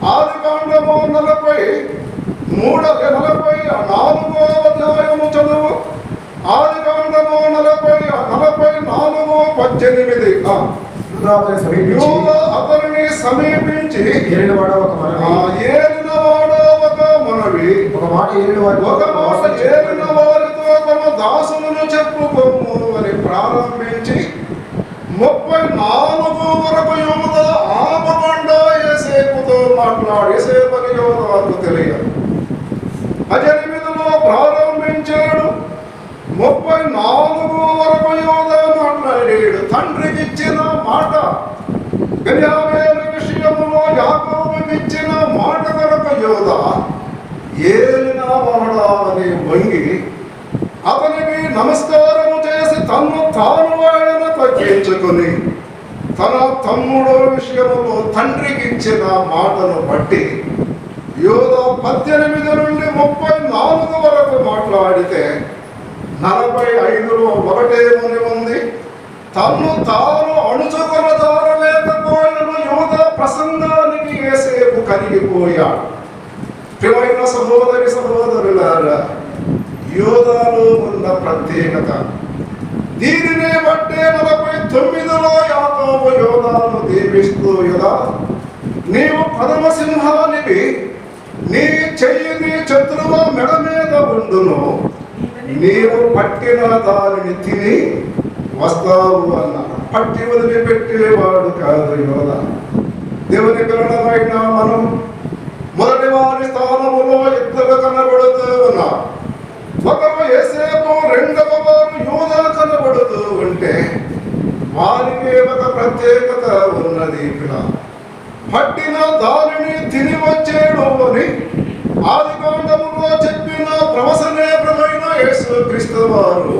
ఆదికాండము 44వ అధ్యాయము చదువు. ఆదికాండము 44:18. అతనిని సమీపించి ఏలినవాడో ఒక మనవి, ఒక మాట ఏలిన వారితో తమ దాసులను చెప్పుకోము అని ప్రారంభించి 34 వరకు యోధ ఆపకుండా ఏసేపుతో మాట్లాడి, ఏసేపుని యోధకు తెలియదు. 18లో ప్రారంభించాడు, 34 వరకు యోధ మాట్లాడాడు. తండ్రికి ఇచ్చిన మాట, బెన్యామీను విషయంలో యాకోబుకి ఇచ్చిన మాట కొరకు యోధ ఏలినవాడా అని వంగి అతనికి నమస్కారము చేసి తన్ను తాను ఆయన తగ్గించుకొని తన తమ్ముడు విషయంలో తండ్రికి ఇచ్చిన మాటను బట్టి యోధ 18 నుండి 34 వరకు మాట్లాడితే 45లో ఒకటే ఉంది. తన్ను తాను అణుచుకొనలేకపోయిన యోధ ప్రసంగానికి ఏసేపు కలిగిపోయాడు. ప్రియమైన సహోదరి సహోదరులారా, యోధాలో ఉన్న ప్రత్యేకత దీనిని బట్టే 49లో యాకోబు యోధాను దీవిస్తూ, యోధా నీవు పరమసింహానివి, నీ చెయ్యి నీ శత్రువ మెడ మీద ఉండును, నీవు పట్టిన దానిని తిని వస్తావు అన్నాడు. పట్టి వదిలిపెట్టేవాడు కాదు యోధ. దేవుని పిల్లలమైన మనం మొదటి వారి స్థానములో ఇద్దరు కనబడుతూ ఉన్నారు. ఒకరు యేసేపు, రెండవ వారు యోధా కనబడుతూ ఉంటే వారికి ఒక ప్రత్యేకత ఉన్నది. పట్టిన దానిని తిని వచ్చేడు అని ఆదికాండములో చెప్పిన ప్రవచనేత్రమైన యేసుక్రీస్తు వారు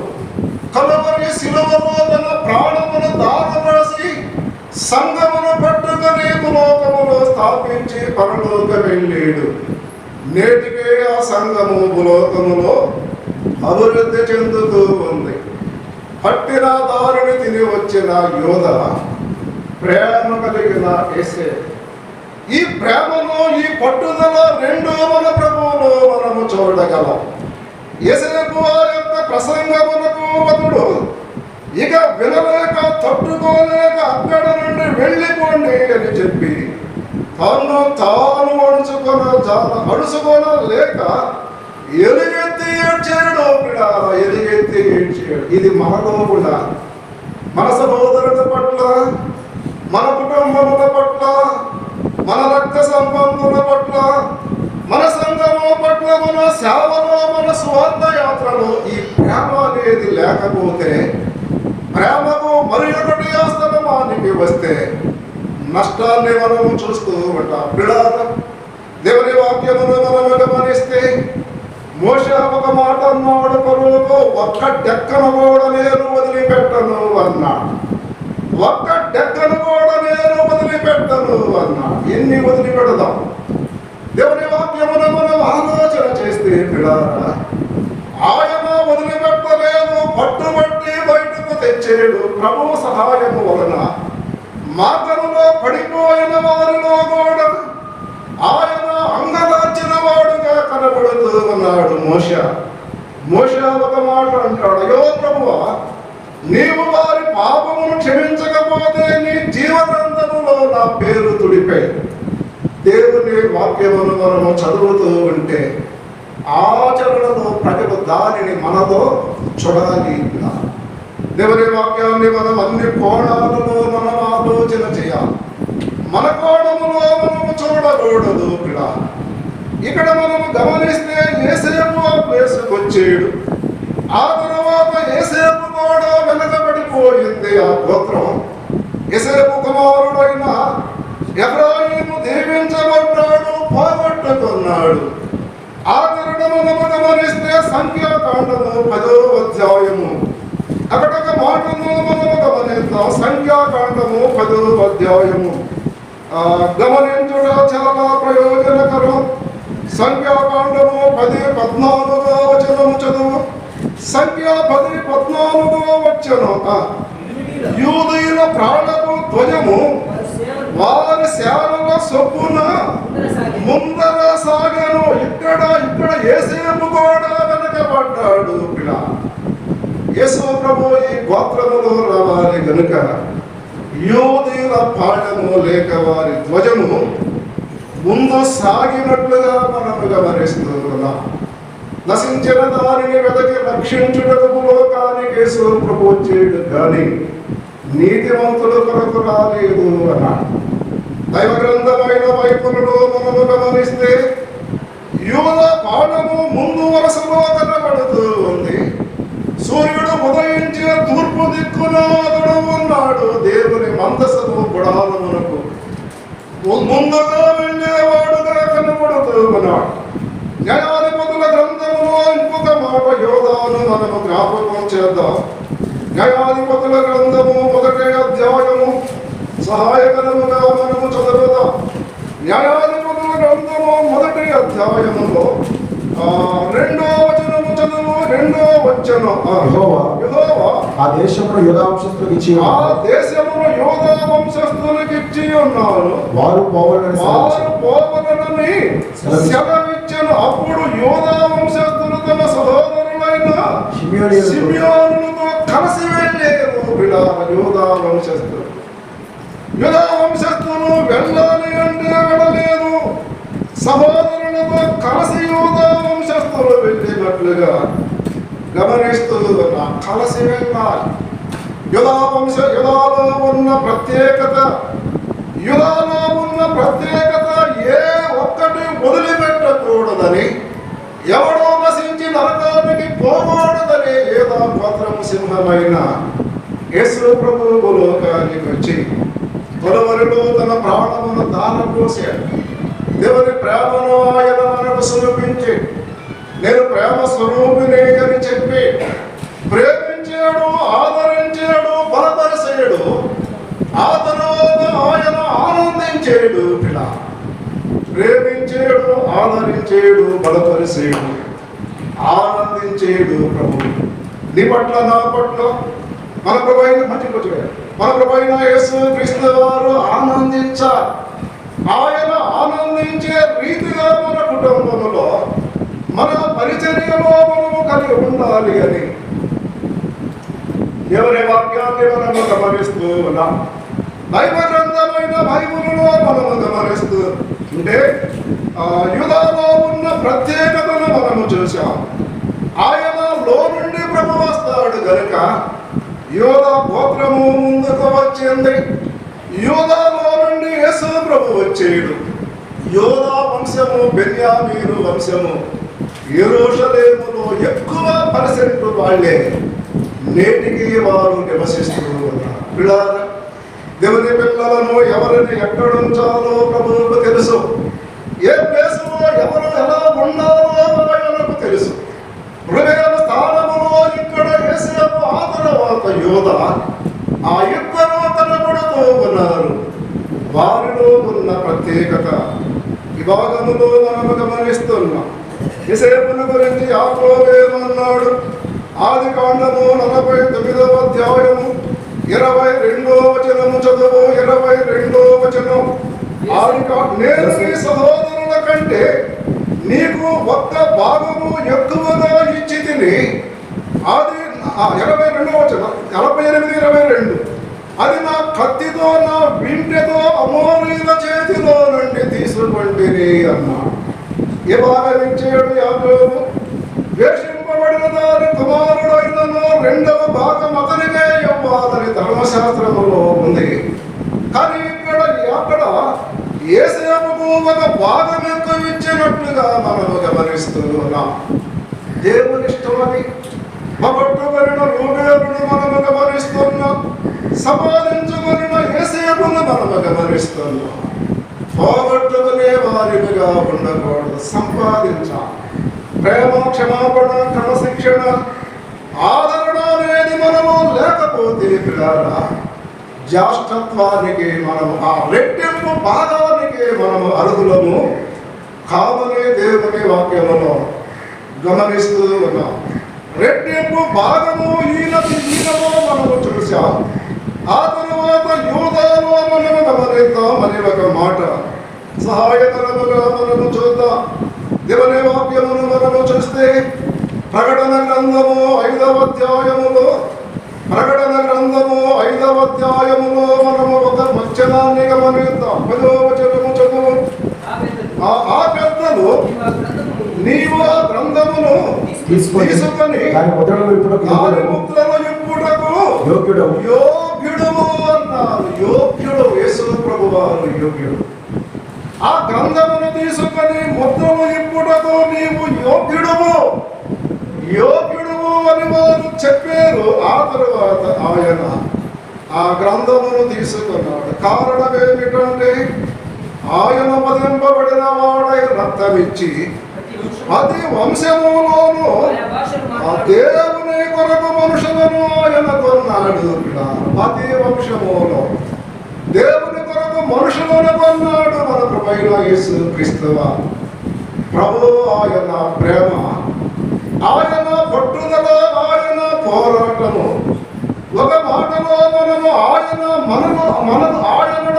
కలవరి శిలువలో తన ప్రాణమును దారవేసి సంఘమును పట్టుకొని భూలోకములో స్థాపించి పరలోక వెళ్ళాడు. నేటికే ఆ సంఘము భూలోకములో అభివృద్ధి చెందుతూ ఉంది. పట్టిన దారిని తిని వచ్చిన యోధ ప్రేమ కలిగిన యేసేపు. ఈ ప్రేమను, ఈ పట్టుదల రెండు మన ప్రభువులో మనము చూడగలం. యేసేపు ఆ యొక్క ప్రసంగమునకు వదుడు ఇక వినలేక తట్టుకోలేక అక్కడ నుండి వెళ్ళిపోండి అని చెప్పి తాను అడుచుకోలేక ఎలుగెత్తి ఏడ్చాడు. ఎలుగెత్తి ఏడ్చాడు. ఇది మనలో కూడా మన సహోదరుల పట్ల, మన కుటుంబముల పట్ల, మన రక్త సంబంధుల పట్ల, మన సంఘము పట్ల, మన సేవలో, మన స్వార్థ యాత్రలో ఈ ప్రేమ అనేది లేకపోతే, ప్రేమకు మరి ఒకటి ఆస్తమానికి వస్తే నష్టాన్ని మనం చూస్తూ ఉంటాం. పిల్లల దేవుని వాక్యమును మనం గమనిస్తే మోషే ఒక మాట అన్నాడు, పరువుకు ఒక్క డెక్కను కూడా నేను వదిలిపెట్టను అన్నాడు. ఒక్క డెక్కను కూడా నేను వదిలిపెట్టను అన్నాడు. ఎన్ని వదిలిపెడదాం? దేవుని వాక్యమును మనం ఆలోచన చేస్తే పిల్లల ఆయన వదిలిపెట్టలేదు, పట్టుబట్టి బయటకు తెచ్చాడు. ప్రభు సహాయము వలన మార్గములో పడిపోయిన వారిలో కూడా ఆయన అంగదార్చిన వాడుగా కనబడుతూ ఉన్నాడు. మోషే ఒక మాట అంటాడు, అయ్యో ప్రభువా, నీవు వారి పాపమును క్షమించకపోతే నీ జీవగ్రంథములో నా పేరు తుడిపై. దేవుని వాక్యమును మనము చదువుతూ ఉంటే ఆచరణలో ప్రజలు దానిని మనలో చూడాలి. దేవుని వాక్యాన్ని మనం అన్ని కోణాలలో మనం ఆలోచన చేయాలి. మన కోణములో మనము చూడకూడదు. ఇక్కడ మనము గమనిస్తే యేసేపు ఆ ప్లేసుకు వచ్చాడు. ఆ తర్వాత యేసేపు కూడా వెనకబడిపోయింది ఆ గోత్రం. యేసేపు కుమారుడైన ఎఫ్రాయిము దీవించబడ్డాడు, పోగొట్టుకున్నాడు. ఆఖరుడు మనము గమనిస్తే సంఖ్యాకాండము 10వ అధ్యాయము, అక్కడ ఒక మాటను మనము గమనిద్దాం. సంఖ్యాకాండము 10వ అధ్యాయము గమనించుట చాలా ప్రయోజనకరం. సంఖ్యాకాండము 10:14 వచనము చదువు. సంఖ్య 10:14 వచనం. యూదుల ప్రాణపు ధ్వజము వారి సేవల సొప్పున గోత్రములో రావాలి గనుక యోధుల పాఠము లేక వారి ధ్వజము ముందు సాగినట్లుగా మనము గమనిస్తూ ఉన్నాం. నశించిన దానిని వెదకి రక్షించుటకు లోకానికి యేసు ప్రభువు చేయడు కానీ నీతిమంతుల కొరకు రాలేదు అన్నాడు. దైవ గ్రంథమైన బైబిలులో మనము గమనిస్తే యూద పాఠము ముందు వరుసలో కనబడుతూ ఉంది. సూర్యుడు ఉదయించే తూర్పు దిక్కున అతడు ఉన్నాడు. దేవుని మందసము గుడాలమునకు ముందుగా వెళ్ళేవాడుగా కనబడుతూ ఉన్నాడు. న్యాయాధిపతుల గ్రంథములో ఇంకొక మాట యోధాను మనము జ్ఞాపకం చేద్దాం. న్యాయాధిపతుల గ్రంథము 1వ అధ్యాయము సహాయకరముగా మనము చదువుదాం. న్యాయాధిపతుల గ్రంథము 1వ అధ్యాయములో 2వ వచనము చదువు. 2వ వచనం యెహోవా ఆ దేశమును యూదా వంశస్థులకు ఇచ్చి ఉన్నాను. వారు పోవలనని సెలవిచ్చెను. అప్పుడు యూదా వంశస్థులు తమ సహోదరులైన షిమ్యోనులతో కలిసి వెళ్ళేరు. యూదా వంశస్థులు వెళ్ళాలి అంటే వెళ్ళలేదు. సహోదరులతో కలిసి యూదా వంశస్థులు వెళ్ళినట్లుగా గమనిస్తూ కలిసి వెళ్ళాలి. యూదాలో ఉన్న ప్రత్యేకత ఏ ఒక్కటి వదిలిపెట్టకూడదని, ఎవడో నశించి నరకానికి పోకూడదని యూదా గోత్రము సింహమైన యేసు ప్రభువు లోకానికి వచ్చి తొలవరిలో తన ప్రాణమును దారపోసాడు. దేవుని ప్రేమను ఆయన మనకు సులభించి నేను ప్రేమ స్వరూపిణి అని చెప్పి ప్రేమించాడు, ఆదరించాడు, బలపరిచాడు. ఆ తర్వాత ఆయన ఆనందించాడు. ప్రేమించాడు, ఆదరించాడు, బలపరిచాడు, ఆనందించాడు. ప్రభు నీ పట్ల, నా పట్ల, మన ప్రభు అయిన యేసు క్రీస్తు వారు ఆనందించాలి. ఆయన ఆనందించే రీతిగా మన కుటుంబంలో, మన పరిచర్యలో మనము కలిగి ఉండాలి అని ఎవరి వాక్యాన్ని మనము గమనిస్తూ ఉన్నాం. దైవ గ్రంథమైన బైబిలులో మనము గమనిస్తూ ఉంటే యూదాలో ఉన్న ప్రత్యేకతను మనము చూసాం. ఆయనలో నుండి ప్రభు వస్తాడు గనుక యూదా గోత్రము ముందుకు వచ్చింది. యూదాలో నుండి యేసు ప్రభు వచ్చేడు. యూదా వంశము, బెన్యామీను వంశము యెరూషలేములో ఎక్కువ పర్సెంట్ వాళ్ళే నేటికి వారు నివసిస్తూ ఉన్నారు. పిల్లలు, దేవుని పిల్లలను ఎవరిని ఎక్కడ ఉంచాలో ప్రభువుకు తెలుసు. ఏ ప్లేసులో ఎవరు ఎలా ఉండాలో ఆయనకు తెలుసు. హృదయ స్థానములో ఇక్కడ యేసేపు, ఆ తర్వాత యూదా, ఆ ఇద్దరు కనబడుతూ ఉన్నారు. వారిలో ఉన్న ప్రత్యేకత ఈ భాగములో మనము గమనిస్తున్నాం. యేసేపును గురించి యాకోబు ఏమన్నాడు? ఆదికాండము 49వ అధ్యాయము 22వ వచనము చదువు. 22వ వచనం. నేను నీ సహోదరుల కంటే నీకు ఒక్క భాగము ఎక్కువగా ఇచ్చి తిని. అది 22వ వచనం, 48-22. అది నా కత్తితో, నా వింటెతో అమోరీల చేతిలో నుండి తీసుకుంటుని అన్నాడు. ఏ భాగం ఇచ్చాడు యాకోబు? వేషింపబడిన దాని కుమారుడైనను 2వ భాగం అతనికే ఇవ్వాలని ధర్మశాస్త్రములో ఉంది. కానీ అక్కడ యేసేపుకు ఒక భాగం ఎక్కువ ఇచ్చినట్లుగా మనము గమనిస్తూ ఉన్నాం. దేవుని ఇష్టమని పట్టుబడిన రూబేలును మనము గమనిస్తున్నాం. సంపాదించుకున్న యేసేపును మనము గమనిస్తున్నాం. పోగొట్టుకునే వారిగా ఉండకూడదు, సంపాదించాలి. ప్రేమ, క్షమాపణ, క్రమశిక్షణ, ఆదరణ అనేది మనము లేకపోతే పిల్లరా జ్యేష్ఠత్వానికి మనము, ఆ రెట్టింపు భాగానికి మనము అర్హులము కావని దేవుని వాక్యములో గమనిస్తూ ఉన్నాం. రెట్టింపు భాగము ఈయనలో మనము చూసాం. ఆ తరువాత యూదాలో మనము గమనిద్దామని ఒక మాట సహాయకరముగా మనము చూద్దాం. దేవుని వాక్యమును మనము చూస్తే ప్రకటన గ్రంథము 5వ అధ్యాయములో ప్రకటన గ్రంథము 5వ అధ్యాయములో మనము ఒక వచనాన్ని గమనిద్దాం. 10వ వచనము చదువు. ఆ పెద్దలు నీవు ఆ గ్రంథమును తీసుకొని దాని ముద్రలు ఇప్పుడుకు యోగ్యుడు అన్నారు. యోగ్యుడు యేసు ప్రభువారు యోగ్యుడు. ఆ గ్రంథమును తీసుకొని ముద్రలు ఇప్పుటకు నీవు యోగ్యుడువు అని వారు చెప్పారు. ఆ తరువాత ఆయన ఆ గ్రంథమును తీసుకున్నాడు. కారణం ఏమిటంటే ఆయన వధింపబడిన వాడై రక్తమిచ్చి ప్రతి వంశములోను ఆ దేవుని కొరకు మనుషులను ఆయన కొన్నాడు. ప్రతి వంశములో దేవుని కొరకు మనుషులను కొన్నాడు మన ప్రభువైన యేసు క్రీస్తువా. ప్రభు ఆయన ప్రేమ, ఆయన పట్టుదల, ఆయన పోరాటము, ఒక మాటలో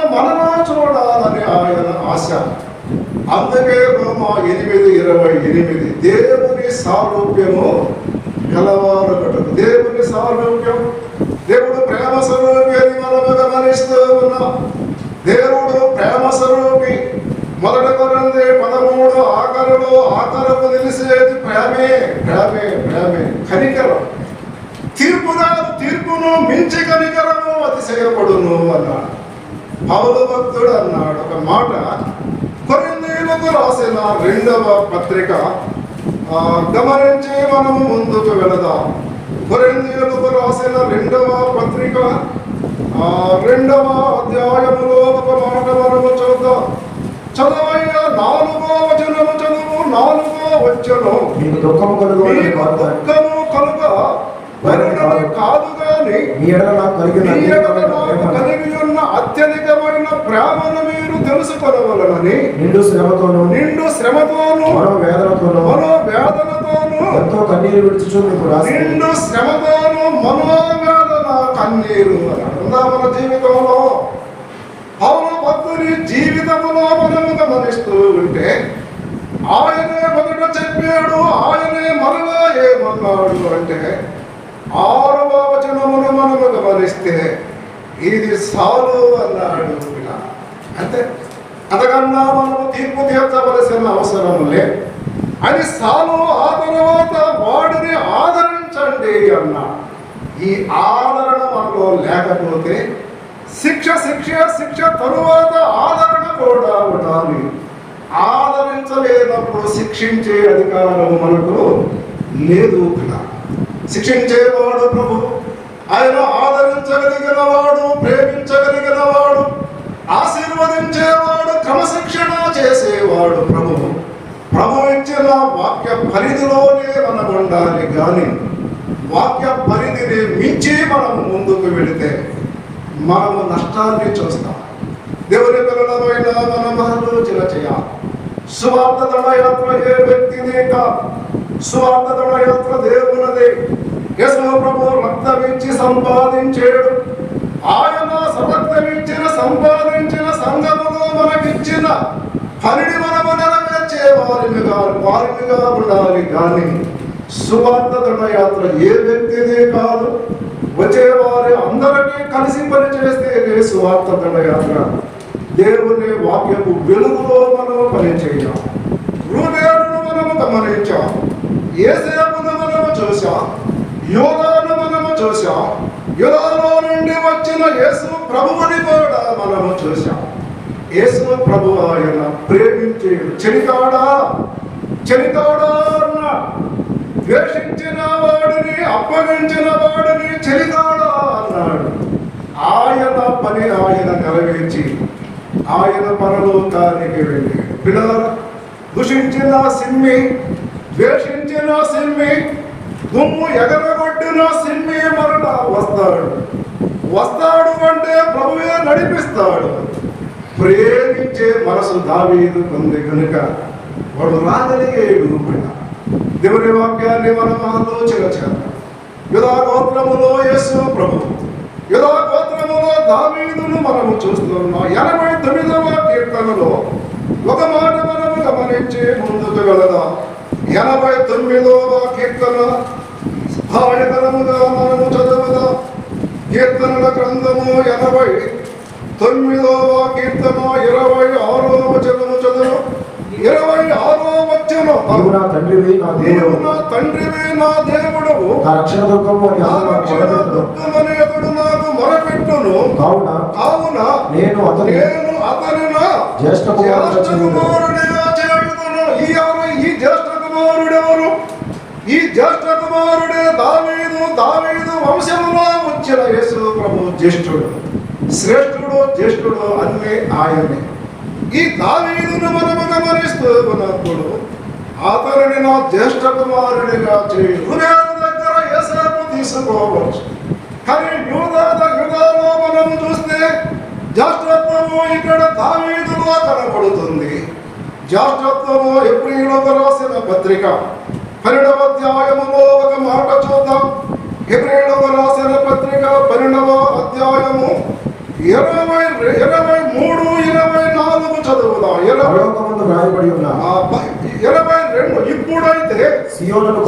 మనను చూడాలని ఆయన ఆశ. అందుకే రోమా 8:28 దేవుని సారూప్యము గలవారొకడు. దేవుని సారూప్యం, దేవుడు ప్రేమ స్వరూపి అని మనము గమనిస్తూ ఉన్నాం. దేవుడు ప్రేమ స్వరూపి. 1 కొరింథీ 13 ఆఖరుకు నిలిసేది ప్రేమే, ప్రేమే, ప్రేమే. కనికరం, తీర్పును మించి కనికరము అతిశయపడును అన్నాడు పౌలు భక్తుడు. అన్నాడు ఒక మాట. కొరింథీయులకు రాసిన 2వ పత్రిక గమనించి మనము ముందుకు వెళదాం. కొరింథీయులకు రాసిన 2వ పత్రిక 2వ అధ్యాయములో ఒక మాట మనము చూద్దాం. చదవయ్యా 4వ వచనము చదువు. 4వ వచనం. మీకు దుఃఖము కలుగ కాదు గాని మీ ఎడల నాకు కలిగి ఉన్న అత్యధికమైన ప్రేమను మీరు తెలుసుకొనవలెనని నిండు శ్రమతోను మనోవేదనతోను ఎంతో కన్నీరు విడుచుచు మీకు రాసి నిండు శ్రమతోను మనోవేదన కన్నీరు. మన జీవితంలో పౌలు భక్తుని జీవితంలో మనము గమనిస్తూ ఉంటే ఆయనే మొదట చెప్పాడు. ఆయనే మరలా ఏమన్నాడు అంటే 6వ వచనమును మనము గమనిస్తే ఇది సాలు అన్నాడు. అంతే, అంతకన్నా మనము తీర్పు తీర్చవలసిన అవసరం లేదు. అది సాలు. ఆ తర్వాత వాడిని ఆదరించండి అన్నాడు. ఈ ఆదరణ మనలో లేకపోతే శిక్ష తరువాత ఆదరణ కూడా ఉండాలి. ఆదరించలేనప్పుడు శిక్షించే అధికారం మనకు లేదు. శిక్షించేవాడు ప్రభు. ఆయన ఆదరించగలిగిన వాడు, ప్రేమించగలిగిన వాడు, ఆశీర్వదించేవాడు, క్రమశిక్షణ చేసేవాడు ప్రభు. ప్రభు ఇచ్చిన వాక్య పరిధిలోనే మనం ఉండాలి. కానీ వాక్య పరిధిని మించి మనం ముందుకు వెళితే మనము నష్టాన్ని చూస్తాం. దేవుని పిల్లలమైన మనం ఆలోచన చేయాలి. సువార్త దండయాత్ర ఏ వ్యక్తిదే కాదు. సువార్త దండయాత్ర దేవునదే. యేసు ప్రభు రక్తమిచ్చి సంపాదించాడు. ఆయన రక్తమిచ్చిన సంపాదించిన సంఘములో మనకిచ్చిన పనిని మనము నెరవేర్చే వారిగా ఉండాలి. కానీ సువార్త దండయాత్ర ఏ వ్యక్తిదే కాదు. వచ్చేవారి అందరికీ కలిసి పనిచేస్తే సువార్త దండయాత్ర. దేవుని వాక్యపు వెలుగులో మనము పనిచేయాలి. రూబేనును మనము గమనించాం. యేసేపును మనము చూసాం. యోధాను మనము చూసాం. యోధాలో నుండి వచ్చిన యేసు ప్రభువుని కూడా మనము చూసాం. యేసు ప్రభు ఆయన ప్రేమించే చెలికాడా అన్నా. ద్వేషించిన వాడిని, అప్పగించిన వాడిని చెలికాడా అన్నాడు. ఆయన పని ఆయన నెరవేర్చి ఆయన పరలోకానికి వెళ్ళాడు. పిల్లల దూషించిన సిమ్మి, ద్వేషించిన సిమ్మి, దుమ్ము ఎగరగొట్టిన సిమ్మి మరలా వస్తాడు అంటే ప్రభువే నడిపిస్తాడు. ప్రేమించే మనసు దావీదు ఉంది కనుక వాడు రాగలిగేడు. దేవుని వాక్యాన్ని మనం ఆలోచన చేద్దాం. యూదా గోత్రములో యేసు ప్రభు, యూదా గోత్రములో దావీదును మనము చూస్తున్నాం. 89వ కీర్తనలో ఒక మాట మనము గమనించి ముందుకు వెళదాం. 89వ కీర్తన సహాయకరముగా మనము చదువుదాం. కీర్తనల గ్రంథము 89వ కీర్తన 26వ వచనము చదువు. 26వ వచనం. నీవు నా తండ్రివి, నా నీవు దేవుడు. నా తండ్రివి, నా దేవుడవు. నా రక్షణ దుఃఖము అని నా అతడు నాకు రక్షణ మొరపెట్టును. దుఃఖమని అతడు నాకు మొరపెట్టును. కావున నేను అతని జ్యేష్ఠ కుమారుడిగా చేయుదును. ఈ జ్యేష్ఠ కుమారుడెవరు? ఈ జ్యేష్ఠ కుమారుడే దావీదు వంశములో వచ్చిన యేసు ప్రభు జ్యేష్ఠుడు, శ్రేష్ఠుడు, జ్యేష్ఠుడు అన్నీ ఆయనే. ఈ దావీదును మనము గమనిస్తూ ఉన్నప్పుడు అతనిని నా జ్యేష్ఠ కుమారుడిగా చేయి. హృదయం దగ్గర యేసేపు తీసుకోవచ్చు, కానీ యుగాలో మనము చూస్తే జ్యేష్ఠత్వము ఇక్కడ దావీదులో కనబడుతుంది. జ్యేష్ఠత్వము హెబ్రీయులకు రాసిన పత్రిక 12వ అధ్యాయములో ఒక మాట చూద్దాం. హెబ్రీయులకు రాసిన పత్రిక 12వ అధ్యాయము 23, 24 చదువుదాం. పరలోకమందు వ్రాయబడి ఉన్న 22. ఇప్పుడైతే సీయోను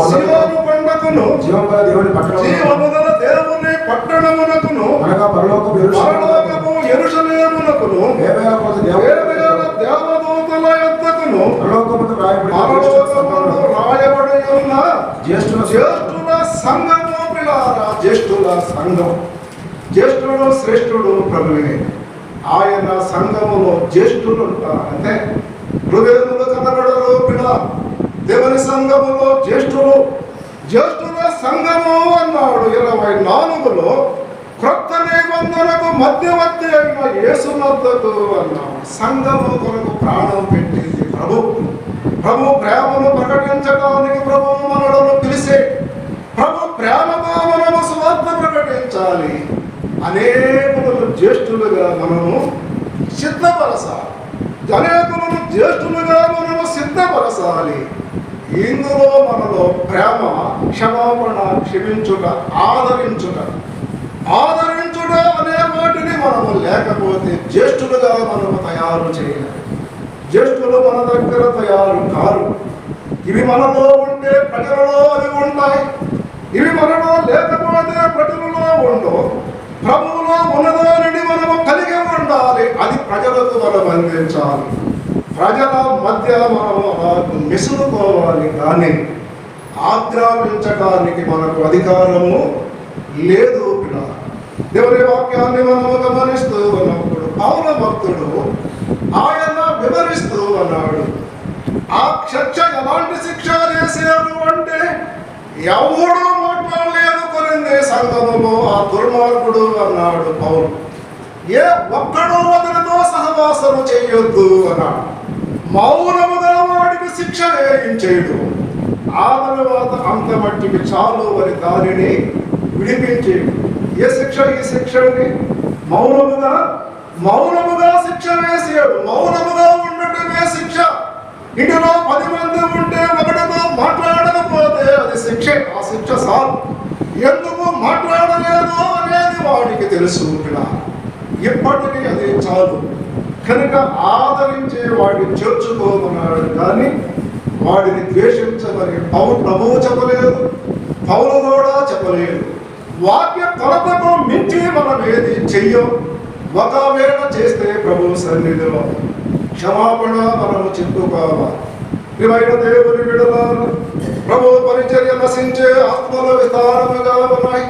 కొండకును జీవముగల దేవుని పట్టణమునకును అనగా పరలోకపు యెరూషలేమునకును దేవదూతల యొద్దకును పరలోకమందు రాయబడి ఉన్న జ్యేష్ఠుల సంఘము పిల్లారా. జ్యేష్ఠుల సంఘం. జ్యేష్ఠుడు శ్రేష్ఠుడు ప్రభువే. ఆయన సంఘములో జ్యేష్ఠులు ఉంటారు. అంటే హృదయములు కనబడరు పిల్ల. దేవుని సంఘములో జ్యేష్ఠుల సంఘము అన్నాడు. 24లో క్రొత్త నిబంధనకు మధ్యవర్తి అయిన యేసునొద్దకు అన్నాడు. సంఘము కొరకు ప్రాణం పెట్టింది ప్రభు ప్రేమను ప్రకటించడానికి ప్రభువు మనలను పిలిచే. ప్రభు ప్రేమగా మనము సువార్త ప్రకటించాలి. అనేకులను జ్యేష్ఠులుగా మనము సిద్ధపరచాలి. ఇందులో మనలో ప్రేమ, క్షమాపణ, క్షమించుట, ఆదరించుట అనే వాటిని మనము లేకపోతే జ్యేష్ఠులుగా మనము తయారు చేయాలి. జ్యేష్ఠులు మన దగ్గర తయారు కారు. ఇవి మనలో ఉంటే ప్రజలలో అవి ఉంటాయి. ఇవి మనలో లేకపోతే ప్రజలలో ఉండవు. ప్రభువులో ఉన్నదానిని మనము కలిగి ఉండాలి. అది ప్రజలకు మనం అందించాలి. ప్రజల మధ్య మనము మెసులుకోవాలి, కానీ ఆగ్రామించడానికి మనకు అధికారము లేదు. దేవుని వాక్యాన్ని మనము గమనిస్తూ ఉన్నప్పుడు పౌల భక్తుడు ఆయన వివరిస్తూ అన్నాడు. ఆ శిక్ష ఎలాంటి శిక్ష చేశారు అంటే, ఎవడూ మాట్లాడలేదు కొరింథీ సంఘములో ఆ దుర్మార్గుడు అన్నాడు పౌలు. ఏ ఒక్కడూ అతనితో సహవాసము చేయొద్దు అన్నాడు. మౌనముగా వాడికి శిక్ష వేయించేడు. ఆ తరువాత అంత మట్టికి చాలు అని దానిని విడిపించేడు. ఏ శిక్ష? ఈ శిక్షని మౌనముగా శిక్ష వేసాడు. మౌనముగా ఉండటమే శిక్ష. ఇంటిలో 10 మంది ఉంటే ఒకటితో మాట్లాడకపోతే అది శిక్ష. ఆ శిక్ష సార్ ఎందుకు మాట్లాడలేదు అనేది వాడికి తెలుసు. ఇప్పటికీ అది చాలు. కనుక ఆదరించే వాడిని చేర్చుకోమన్నాడు, కానీ వాడిని ద్వేషించమని ప్రభువు చెప్పలేదు, పౌలు కూడా చెప్పలేదు. వాక్య కొలతకు మించి మనం ఏది చెయ్యం. ఒకవేళ చేస్తే ప్రభు సన్నిధిలో క్షమాపణ మనము చెప్పుకోవాలి. ప్రియమైన దేవుని బిడ్డలారా, ప్రభు పరిచర్య నశించే ఆత్మలు విస్తారముగా ఉన్నాయి.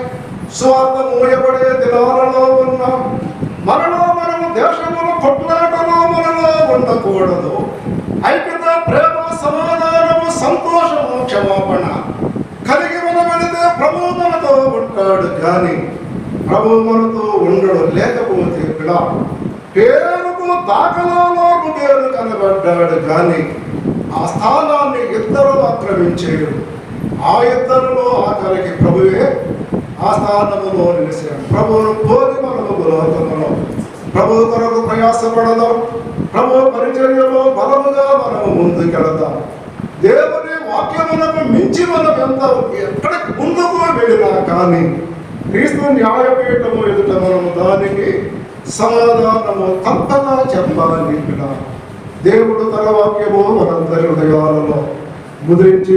స్వార్థ మూయబడే దినాలలో ఉన్నాం. మనము దేశములు కొట్లాటలో మనలో ఉండకూడదు. ఐక్యత, ప్రేమ, సమాధానము, సంతోషము, క్షమాపణ కలిగి మనం వెళితే ప్రభు మనతో ఉంటాడు, కానీ ప్రభు మనతో ఉండడు. లేకపోతే పేరుకు దాఖలాలో పేరు కనబడ్డాడు, కానీ ఆ స్థానాన్ని ఇద్దరు ఆక్రమించారు. ఆ ఇద్దరులో ఆఖరికి ప్రభువే ఆ స్థానములో నిలిచాడు. ప్రభువును కోరి మనము లోకములో ప్రభు కొరకు ప్రయాసపడదాం. ప్రభు పరిచర్యలో బలముగా మనము ముందుకెళదాం. దేవుని వాక్యమునకు మించి మనం ఎక్కడికి ముందుకు వెళ్ళినా కానీ క్రీస్తు న్యాయపీఠము ఎదుట మనము దానికి సమాధానము తప్పగా చెప్పాలి. దేవుడు తన వాక్యము మనందరి హృదయాలలో ముద్రించి